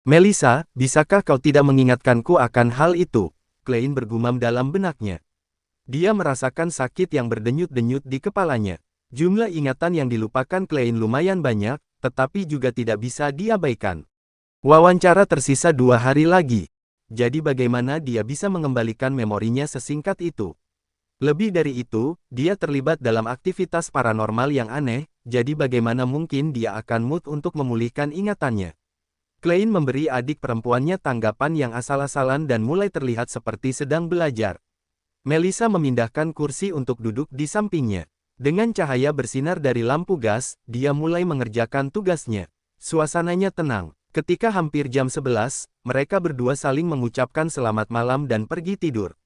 Melissa, bisakah kau tidak mengingatkanku akan hal itu? Klein bergumam dalam benaknya. Dia merasakan sakit yang berdenyut-denyut di kepalanya. Jumlah ingatan yang dilupakan Klein lumayan banyak, tetapi juga tidak bisa diabaikan. Wawancara tersisa 2 hari lagi. Jadi bagaimana dia bisa mengembalikan memorinya sesingkat itu? Lebih dari itu, dia terlibat dalam aktivitas paranormal yang aneh, jadi bagaimana mungkin dia akan mood untuk memulihkan ingatannya? Klein memberi adik perempuannya tanggapan yang asal-asalan dan mulai terlihat seperti sedang belajar. Melissa memindahkan kursi untuk duduk di sampingnya. Dengan cahaya bersinar dari lampu gas, dia mulai mengerjakan tugasnya. Suasananya tenang. Ketika hampir jam 11, mereka berdua saling mengucapkan selamat malam dan pergi tidur.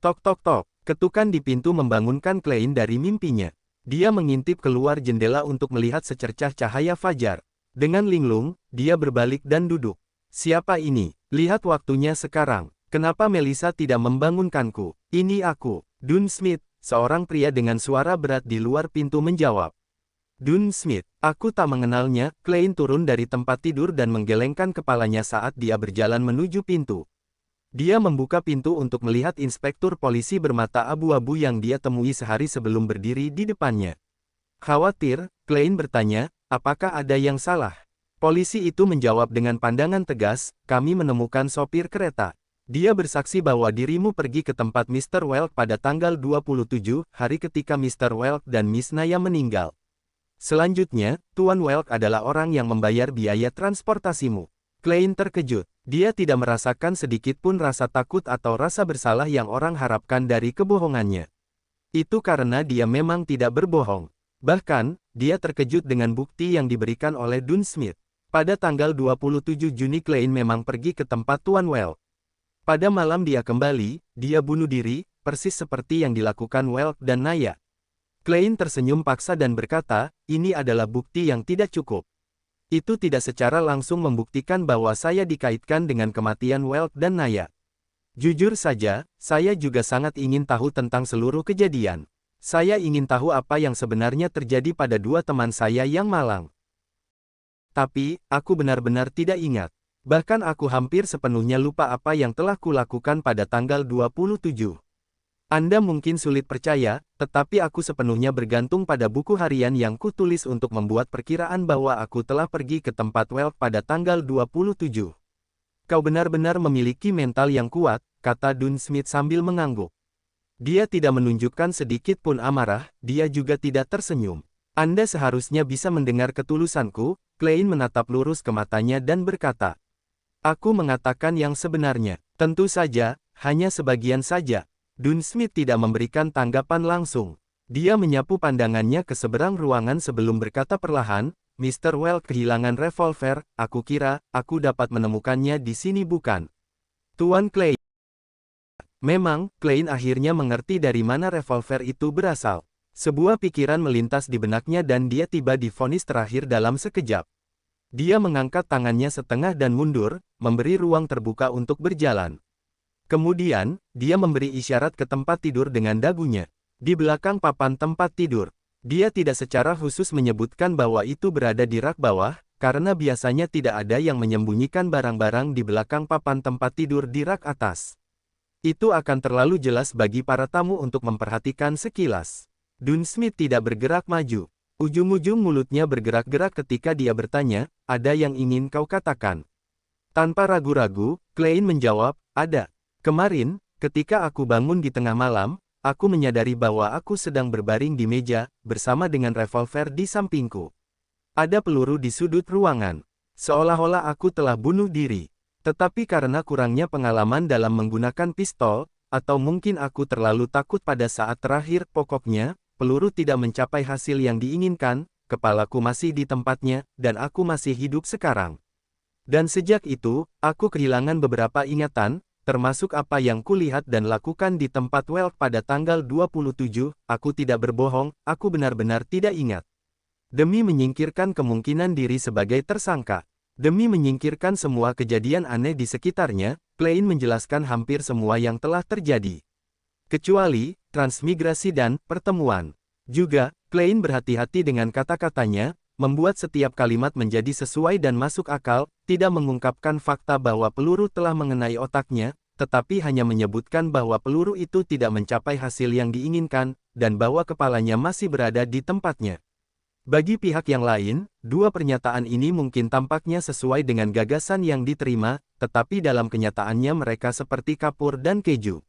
Tok tok tok, ketukan di pintu membangunkan Klein dari mimpinya. Dia mengintip keluar jendela untuk melihat secercah cahaya fajar. Dengan linglung, dia berbalik dan duduk. Siapa ini? Lihat waktunya sekarang. Kenapa Melissa tidak membangunkanku? Ini aku, Dun Smith, seorang pria dengan suara berat di luar pintu menjawab. Dun Smith, aku tak mengenalnya. Klein turun dari tempat tidur dan menggelengkan kepalanya saat dia berjalan menuju pintu. Dia membuka pintu untuk melihat inspektur polisi bermata abu-abu yang dia temui sehari sebelum berdiri di depannya. Khawatir, Klein bertanya, apakah ada yang salah? Polisi itu menjawab dengan pandangan tegas, kami menemukan sopir kereta. Dia bersaksi bahwa dirimu pergi ke tempat Mr. Welk pada tanggal 27 hari ketika Mr. Welk dan Miss Naya meninggal. Selanjutnya, Tuan Welk adalah orang yang membayar biaya transportasimu. Klein terkejut. Dia tidak merasakan sedikit pun rasa takut atau rasa bersalah yang orang harapkan dari kebohongannya. Itu karena dia memang tidak berbohong. Bahkan, dia terkejut dengan bukti yang diberikan oleh Dun Smith. Pada tanggal 27 Juni Klein memang pergi ke tempat Tuan Welk. Pada malam dia kembali, dia bunuh diri, persis seperti yang dilakukan Welk dan Naya. Klein tersenyum paksa dan berkata, ini adalah bukti yang tidak cukup. Itu tidak secara langsung membuktikan bahwa saya dikaitkan dengan kematian Welk dan Naya. Jujur saja, saya juga sangat ingin tahu tentang seluruh kejadian. Saya ingin tahu apa yang sebenarnya terjadi pada dua teman saya yang malang. Tapi, aku benar-benar tidak ingat. Bahkan aku hampir sepenuhnya lupa apa yang telah kulakukan pada tanggal 27. Anda mungkin sulit percaya, tetapi aku sepenuhnya bergantung pada buku harian yang kutulis untuk membuat perkiraan bahwa aku telah pergi ke tempat Welk pada tanggal 27. Kau benar-benar memiliki mental yang kuat, kata Dun Smith sambil mengangguk. Dia tidak menunjukkan sedikit pun amarah, dia juga tidak tersenyum. Anda seharusnya bisa mendengar ketulusanku. Klein menatap lurus ke matanya dan berkata. Aku mengatakan yang sebenarnya. Tentu saja, hanya sebagian saja. Dun Smith tidak memberikan tanggapan langsung. Dia menyapu pandangannya ke seberang ruangan sebelum berkata perlahan, Mr. Welk kehilangan revolver, aku kira, aku dapat menemukannya di sini bukan? Tuan Klein. Memang, Klein akhirnya mengerti dari mana revolver itu berasal. Sebuah pikiran melintas di benaknya dan dia tiba di vonis terakhir dalam sekejap. Dia mengangkat tangannya setengah dan mundur, memberi ruang terbuka untuk berjalan. Kemudian, dia memberi isyarat ke tempat tidur dengan dagunya. Di belakang papan tempat tidur. Dia tidak secara khusus menyebutkan bahwa itu berada di rak bawah, karena biasanya tidak ada yang menyembunyikan barang-barang di belakang papan tempat tidur di rak atas. Itu akan terlalu jelas bagi para tamu untuk memperhatikan sekilas. Dun Smith tidak bergerak maju. Ujung-ujung mulutnya bergerak-gerak ketika dia bertanya, ada yang ingin kau katakan? Tanpa ragu-ragu, Klein menjawab, ada. Kemarin, ketika aku bangun di tengah malam, aku menyadari bahwa aku sedang berbaring di meja, bersama dengan revolver di sampingku. Ada peluru di sudut ruangan. Seolah-olah aku telah bunuh diri. Tetapi karena kurangnya pengalaman dalam menggunakan pistol, atau mungkin aku terlalu takut pada saat terakhir, pokoknya, peluru tidak mencapai hasil yang diinginkan, kepalaku masih di tempatnya, dan aku masih hidup sekarang. Dan sejak itu, aku kehilangan beberapa ingatan, termasuk apa yang kulihat dan lakukan di tempat Welk pada tanggal 27, aku tidak berbohong, aku benar-benar tidak ingat. Demi menyingkirkan kemungkinan diri sebagai tersangka. Demi menyingkirkan semua kejadian aneh di sekitarnya, Klein menjelaskan hampir semua yang telah terjadi. Kecuali, transmigrasi dan pertemuan. Juga, Klein berhati-hati dengan kata-katanya, membuat setiap kalimat menjadi sesuai dan masuk akal, tidak mengungkapkan fakta bahwa peluru telah mengenai otaknya, tetapi hanya menyebutkan bahwa peluru itu tidak mencapai hasil yang diinginkan, dan bahwa kepalanya masih berada di tempatnya. Bagi pihak yang lain, dua pernyataan ini mungkin tampaknya sesuai dengan gagasan yang diterima, tetapi dalam kenyataannya mereka seperti kapur dan keju.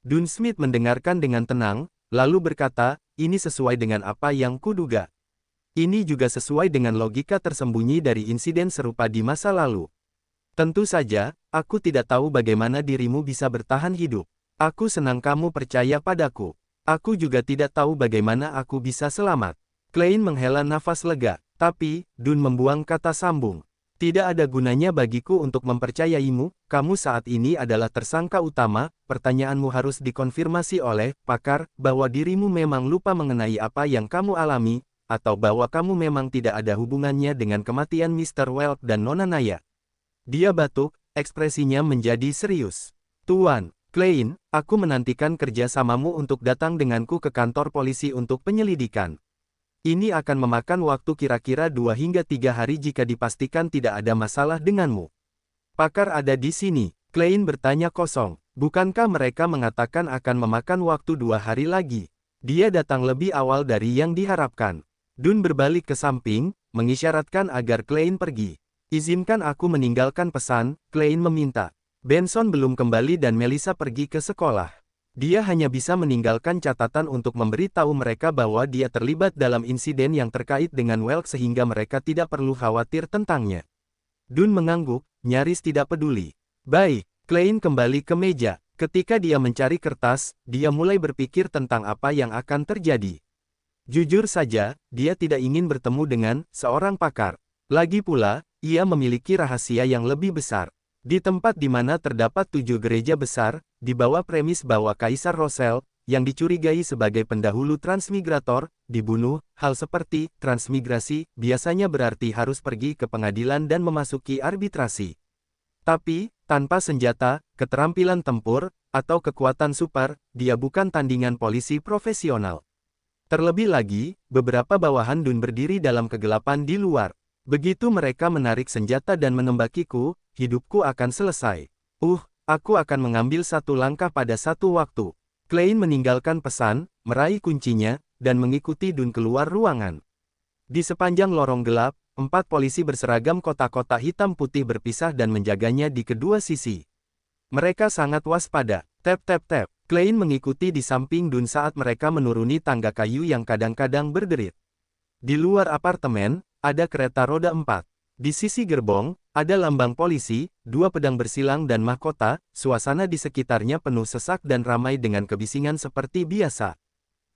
Dun Smith mendengarkan dengan tenang, lalu berkata, ini sesuai dengan apa yang kuduga. Ini juga sesuai dengan logika tersembunyi dari insiden serupa di masa lalu. Tentu saja, aku tidak tahu bagaimana dirimu bisa bertahan hidup. Aku senang kamu percaya padaku. Aku juga tidak tahu bagaimana aku bisa selamat. Klein menghela nafas lega, tapi, Dun membuang kata sambung. Tidak ada gunanya bagiku untuk mempercayaimu, kamu saat ini adalah tersangka utama, pertanyaanmu harus dikonfirmasi oleh pakar, bahwa dirimu memang lupa mengenai apa yang kamu alami, atau bahwa kamu memang tidak ada hubungannya dengan kematian Mr. Welk dan Nona Naya. Dia batuk, ekspresinya menjadi serius. Tuan, Klein, aku menantikan kerjasamamu untuk datang denganku ke kantor polisi untuk penyelidikan. Ini akan memakan waktu kira-kira 2 hingga 3 hari jika dipastikan tidak ada masalah denganmu. Pakar ada di sini, Klein bertanya kosong. Bukankah mereka mengatakan akan memakan waktu 2 hari lagi? Dia datang lebih awal dari yang diharapkan. Dun berbalik ke samping, mengisyaratkan agar Klein pergi. Izinkan aku meninggalkan pesan, Klein meminta. Benson belum kembali dan Melissa pergi ke sekolah. Dia hanya bisa meninggalkan catatan untuk memberitahu mereka bahwa dia terlibat dalam insiden yang terkait dengan Welk sehingga mereka tidak perlu khawatir tentangnya. Dun mengangguk, nyaris tidak peduli. Baik, Klein kembali ke meja. Ketika dia mencari kertas, dia mulai berpikir tentang apa yang akan terjadi. Jujur saja, dia tidak ingin bertemu dengan seorang pakar. Lagi pula, ia memiliki rahasia yang lebih besar. Di tempat di mana terdapat 7 gereja besar, di bawah premis bahwa Kaisar Rosel, yang dicurigai sebagai pendahulu transmigrator, dibunuh, hal seperti transmigrasi, biasanya berarti harus pergi ke pengadilan dan memasuki arbitrasi. Tapi, tanpa senjata, keterampilan tempur, atau kekuatan super, dia bukan tandingan polisi profesional. Terlebih lagi, beberapa bawahan Dun berdiri dalam kegelapan di luar. Begitu mereka menarik senjata dan menembakiku, hidupku akan selesai. Aku akan mengambil satu langkah pada satu waktu. Klein meninggalkan pesan, meraih kuncinya, dan mengikuti Dun keluar ruangan. Di sepanjang lorong gelap, 4 polisi berseragam kotak-kotak hitam putih berpisah dan menjaganya di kedua sisi. Mereka sangat waspada. Tap tap tap. Klein mengikuti di samping Dun saat mereka menuruni tangga kayu yang kadang-kadang berderit. Di luar apartemen, ada kereta roda 4. Di sisi gerbong, ada lambang polisi, 2 pedang bersilang dan mahkota, suasana di sekitarnya penuh sesak dan ramai dengan kebisingan seperti biasa.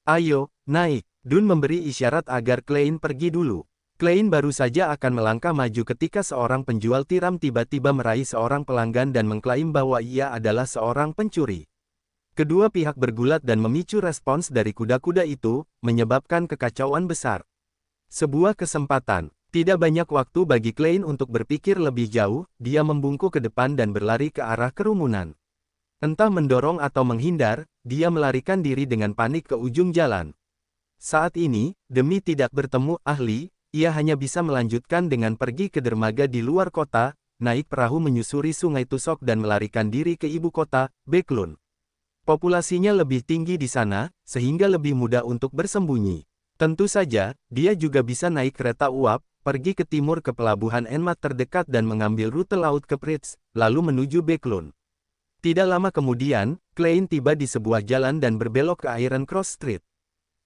Ayo, naik. Dun memberi isyarat agar Klein pergi dulu. Klein baru saja akan melangkah maju ketika seorang penjual tiram tiba-tiba meraih seorang pelanggan dan mengklaim bahwa ia adalah seorang pencuri. Kedua pihak bergulat dan memicu respons dari kuda-kuda itu, menyebabkan kekacauan besar. Sebuah kesempatan. Tidak banyak waktu bagi Klein untuk berpikir lebih jauh, dia membungkuk ke depan dan berlari ke arah kerumunan. Entah mendorong atau menghindar, dia melarikan diri dengan panik ke ujung jalan. Saat ini, demi tidak bertemu ahli, ia hanya bisa melanjutkan dengan pergi ke dermaga di luar kota, naik perahu menyusuri sungai Tusok dan melarikan diri ke ibu kota, Beklun. Populasinya lebih tinggi di sana, sehingga lebih mudah untuk bersembunyi. Tentu saja, dia juga bisa naik kereta uap, pergi ke timur ke pelabuhan Enmat terdekat dan mengambil rute laut ke Pritz, lalu menuju Beklun. Tidak lama kemudian, Klein tiba di sebuah jalan dan berbelok ke Iron Cross Street.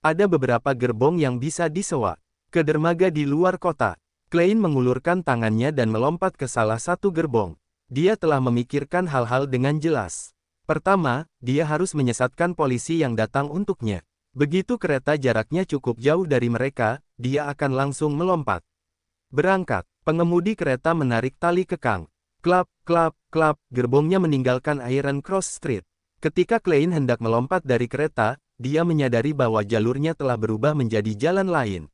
Ada beberapa gerbong yang bisa disewa. Ke dermaga di luar kota. Klein mengulurkan tangannya dan melompat ke salah satu gerbong. Dia telah memikirkan hal-hal dengan jelas. Pertama, dia harus menyesatkan polisi yang datang untuknya. Begitu kereta jaraknya cukup jauh dari mereka, dia akan langsung melompat. Berangkat, pengemudi kereta menarik tali kekang. Klap, klap, klap, gerbongnya meninggalkan Iron Cross Street. Ketika Klein hendak melompat dari kereta, dia menyadari bahwa jalurnya telah berubah menjadi jalan lain.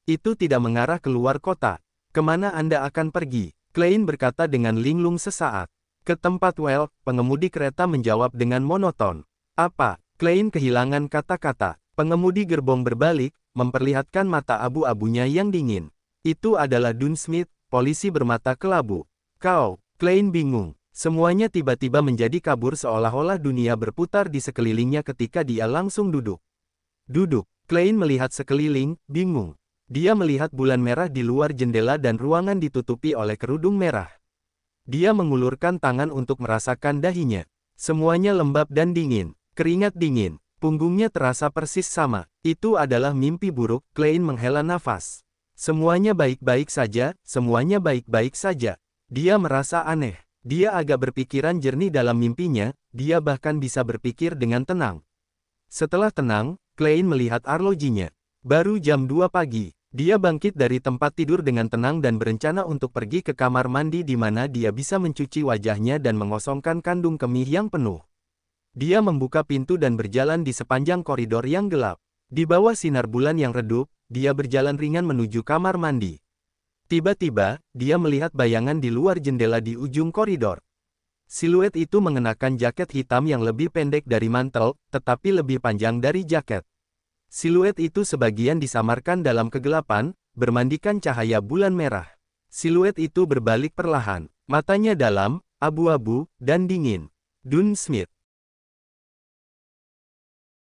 Itu tidak mengarah keluar kota. Kemana Anda akan pergi? Klein berkata dengan linglung sesaat. Ke tempat Welk, pengemudi kereta menjawab dengan monoton. Apa? Klein kehilangan kata-kata. Pengemudi gerbong berbalik, memperlihatkan mata abu-abunya yang dingin. Itu adalah Dun Smith, polisi bermata kelabu. Kau, Klein bingung. Semuanya tiba-tiba menjadi kabur seolah-olah dunia berputar di sekelilingnya ketika dia langsung duduk. Duduk, Klein melihat sekeliling, bingung. Dia melihat bulan merah di luar jendela dan ruangan ditutupi oleh kerudung merah. Dia mengulurkan tangan untuk merasakan dahinya. Semuanya lembab dan dingin, keringat dingin, punggungnya terasa persis sama. Itu adalah mimpi buruk, Klein menghela nafas. Semuanya baik-baik saja, semuanya baik-baik saja. Dia merasa aneh. Dia agak berpikiran jernih dalam mimpinya, dia bahkan bisa berpikir dengan tenang. Setelah tenang, Klein melihat arlojinya. Baru jam 2 pagi. Dia bangkit dari tempat tidur dengan tenang dan berencana untuk pergi ke kamar mandi di mana dia bisa mencuci wajahnya dan mengosongkan kandung kemih yang penuh. Dia membuka pintu dan berjalan di sepanjang koridor yang gelap. Di bawah sinar bulan yang redup, dia berjalan ringan menuju kamar mandi. Tiba-tiba, dia melihat bayangan di luar jendela di ujung koridor. Siluet itu mengenakan jaket hitam yang lebih pendek dari mantel, tetapi lebih panjang dari jaket. Siluet itu sebagian disamarkan dalam kegelapan, bermandikan cahaya bulan merah. Siluet itu berbalik perlahan, matanya dalam, abu-abu, dan dingin. Dun Smith.